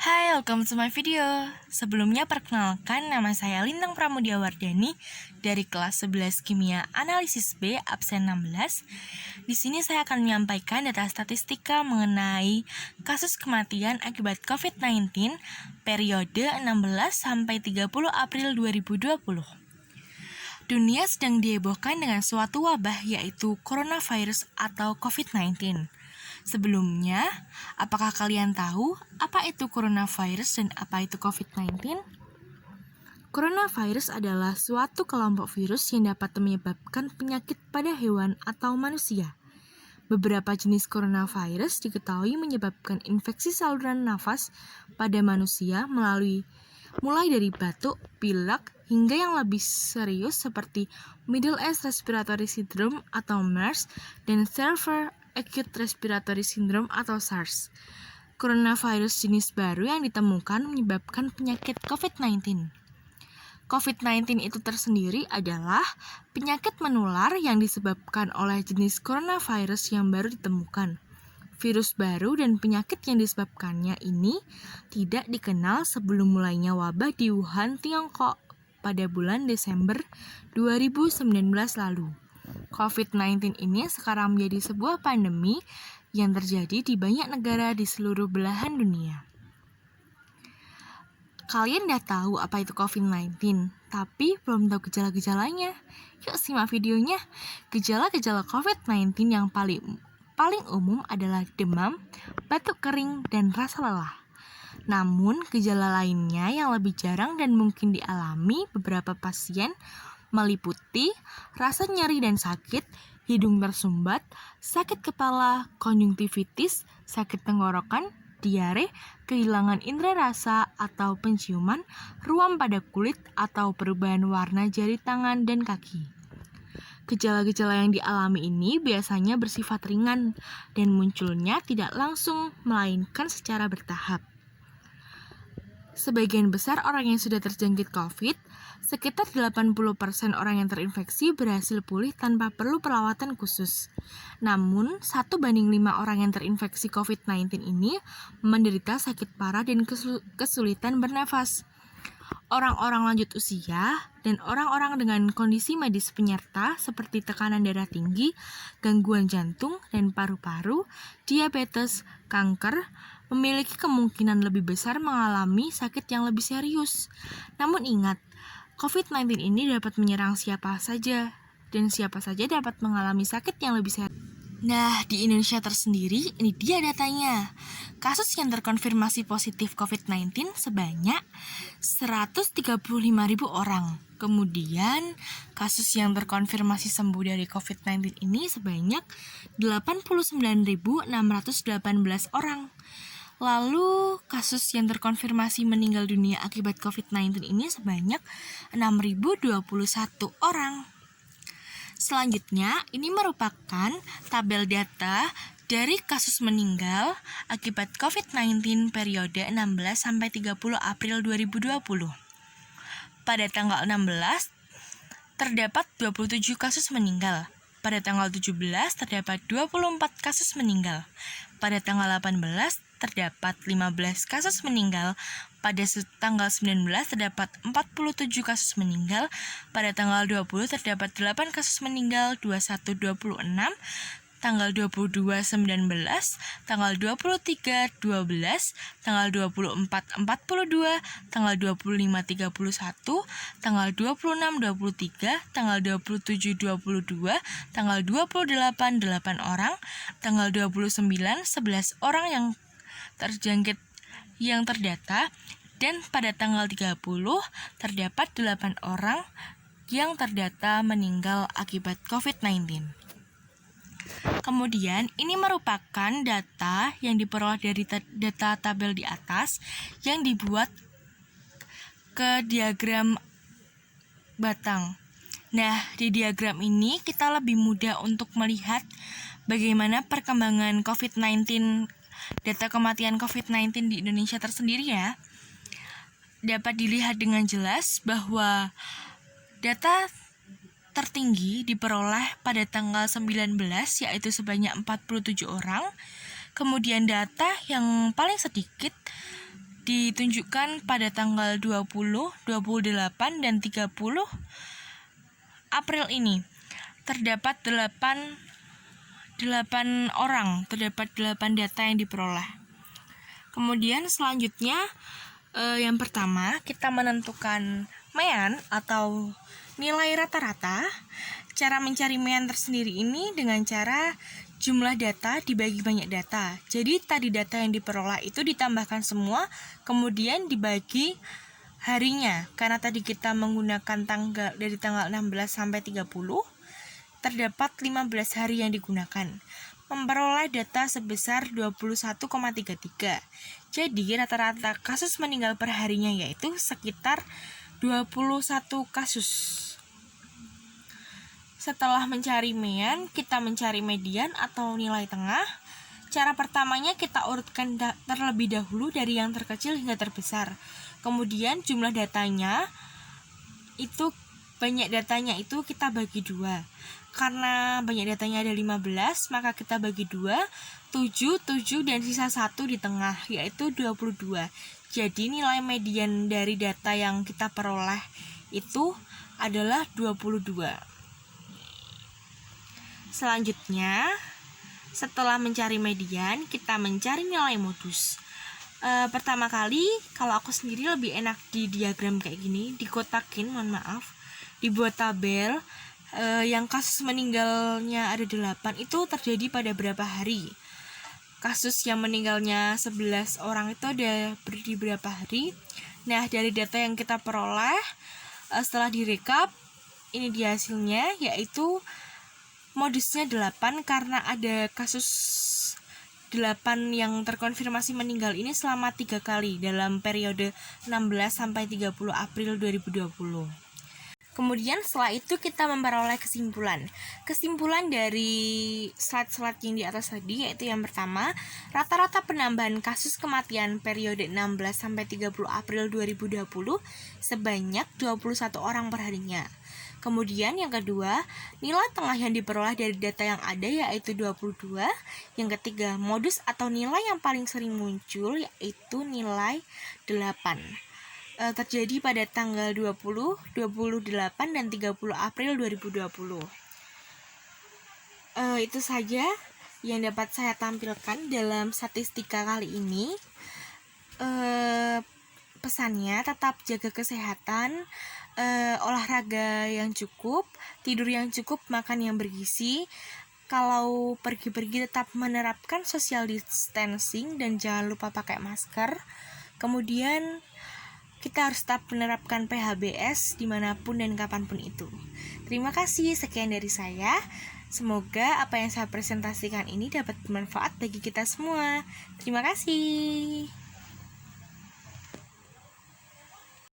Hai, welcome to my video. Sebelumnya perkenalkan, nama saya Lintang Pramudia Wardani dari kelas 11 Kimia Analisis B, absen 16. Di sini saya akan menyampaikan data statistika mengenai kasus kematian akibat COVID-19 periode 16 sampai 30 April 2020. Dunia sedang dihebohkan dengan suatu wabah yaitu coronavirus atau COVID-19. Sebelumnya, apakah kalian tahu apa itu coronavirus dan apa itu COVID-19? Coronavirus adalah suatu kelompok virus yang dapat menyebabkan penyakit pada hewan atau manusia. Beberapa jenis coronavirus diketahui menyebabkan infeksi saluran nafas pada manusia mulai dari batuk, pilek, hingga yang lebih serius seperti Middle East Respiratory Syndrome atau MERS dan Severe Acute Respiratory Syndrome atau SARS. Coronavirus jenis baru yang ditemukan menyebabkan penyakit COVID-19. COVID-19 itu tersendiri adalah penyakit menular yang disebabkan oleh jenis coronavirus yang baru ditemukan. Virus baru dan penyakit yang disebabkannya ini tidak dikenal sebelum mulainya wabah di Wuhan, Tiongkok pada bulan Desember 2019 lalu. COVID-19 ini sekarang menjadi sebuah pandemi yang terjadi di banyak negara di seluruh belahan dunia. Kalian udah tahu apa itu COVID-19, tapi belum tahu gejala-gejalanya. Yuk simak videonya. Gejala-gejala COVID-19 yang paling umum adalah demam, batuk kering, dan rasa lelah. Namun, gejala lainnya yang lebih jarang dan mungkin dialami beberapa pasien meliputi rasa nyeri dan sakit, hidung tersumbat, sakit kepala, konjungtivitis, sakit tenggorokan, diare, kehilangan indera rasa atau penciuman, ruam pada kulit atau perubahan warna jari tangan dan kaki. Gejala-gejala yang dialami ini biasanya bersifat ringan dan munculnya tidak langsung, melainkan secara bertahap. Sebagian besar orang yang sudah terjangkit COVID, sekitar 80% orang yang terinfeksi berhasil pulih tanpa perlu perawatan khusus. Namun, 1:5 orang yang terinfeksi COVID-19 ini menderita sakit parah dan kesulitan bernafas. Orang-orang lanjut usia dan orang-orang dengan kondisi medis penyerta seperti tekanan darah tinggi, gangguan jantung dan paru-paru, diabetes, kanker, memiliki kemungkinan lebih besar mengalami sakit yang lebih serius. Namun ingat, COVID-19 ini dapat menyerang siapa saja, dan siapa saja dapat mengalami sakit yang lebih serius. Nah, di Indonesia tersendiri, ini dia datanya. Kasus yang terkonfirmasi positif COVID-19 sebanyak 135.000 orang. Kemudian, kasus yang terkonfirmasi sembuh dari COVID-19 ini sebanyak 89.618 orang. Lalu, kasus yang terkonfirmasi meninggal dunia akibat COVID-19 ini sebanyak 6.021 orang. Selanjutnya, ini merupakan tabel data dari kasus meninggal akibat COVID-19 periode 16 sampai 30 April 2020. Pada tanggal 16 terdapat 27 kasus meninggal. Pada tanggal 17 terdapat 24 kasus meninggal. Pada tanggal 18 terdapat 15 kasus meninggal. Pada tanggal 19 terdapat 47 kasus meninggal. Pada tanggal 20 terdapat 8 kasus meninggal, 21 26, tanggal 22 19, tanggal 23 12, tanggal 24 42, tanggal 25 31, tanggal 26 23, tanggal 27 22, tanggal 28 8 orang, tanggal 29 11 orang yang terjangkit yang terdata, dan pada tanggal 30 terdapat 8 orang yang terdata meninggal akibat COVID-19. Kemudian, ini merupakan data yang diperoleh dari data tabel di atas yang dibuat ke diagram batang. Nah, di diagram ini kita lebih mudah untuk melihat bagaimana perkembangan COVID-19, data kematian COVID-19 di Indonesia tersendiri ya. Dapat dilihat dengan jelas bahwa data tertinggi diperoleh pada tanggal 19 yaitu sebanyak 47 orang. Kemudian data yang paling sedikit ditunjukkan pada tanggal 20, 28, dan 30 April ini. Terdapat 8 data yang diperoleh. Kemudian selanjutnya yang pertama kita menentukan mean atau nilai rata-rata. Cara mencari mean tersendiri ini dengan cara jumlah data dibagi banyak data. Jadi tadi data yang diperoleh itu ditambahkan semua, kemudian dibagi harinya. Karena tadi kita menggunakan dari tanggal 16 sampai 30, terdapat 15 hari yang digunakan. Memperoleh data sebesar 21,33. Jadi rata-rata kasus meninggal per harinya yaitu sekitar 21 kasus. Setelah mencari mean, kita mencari median atau nilai tengah. Cara pertamanya kita urutkan terlebih dahulu dari yang terkecil hingga terbesar. Kemudian jumlah datanya itu kita bagi 2. Karena banyak datanya ada 15, maka kita bagi 2, 7, dan sisa 1 di tengah, yaitu 22. Jadi nilai median dari data yang kita peroleh itu adalah 22. Selanjutnya, setelah mencari median, kita mencari nilai modus. Pertama kali, kalau aku sendiri lebih enak di diagram kayak gini, dikotakin, dibuat tabel. Yang kasus meninggalnya ada 8 itu terjadi pada berapa hari. Kasus yang meninggalnya 11 orang itu ada di berapa hari. Nah, dari data yang kita peroleh setelah direkap, ini dia hasilnya, yaitu modusnya 8 karena ada kasus 8 yang terkonfirmasi meninggal ini selama 3 kali dalam periode 16 sampai 30 April 2020. Kemudian setelah itu kita memperoleh kesimpulan. Kesimpulan dari slide-slide yang di atas tadi yaitu yang pertama, rata-rata penambahan kasus kematian periode 16 sampai 30 April 2020 sebanyak 21 orang per harinya. Kemudian yang kedua, nilai tengah yang diperoleh dari data yang ada yaitu 22. Yang ketiga, modus atau nilai yang paling sering muncul yaitu nilai 8. Terjadi pada tanggal 20, 28, dan 30 April 2020. Itu saja yang dapat saya tampilkan dalam statistika kali ini. Pesannya tetap jaga kesehatan, olahraga yang cukup, tidur yang cukup, makan yang bergizi. Kalau pergi-pergi tetap menerapkan social distancing dan jangan lupa pakai masker. Kemudian kita harus tetap menerapkan PHBS dimanapun dan kapanpun itu. Terima kasih, sekian dari saya. Semoga apa yang saya presentasikan ini dapat bermanfaat bagi kita semua. Terima kasih.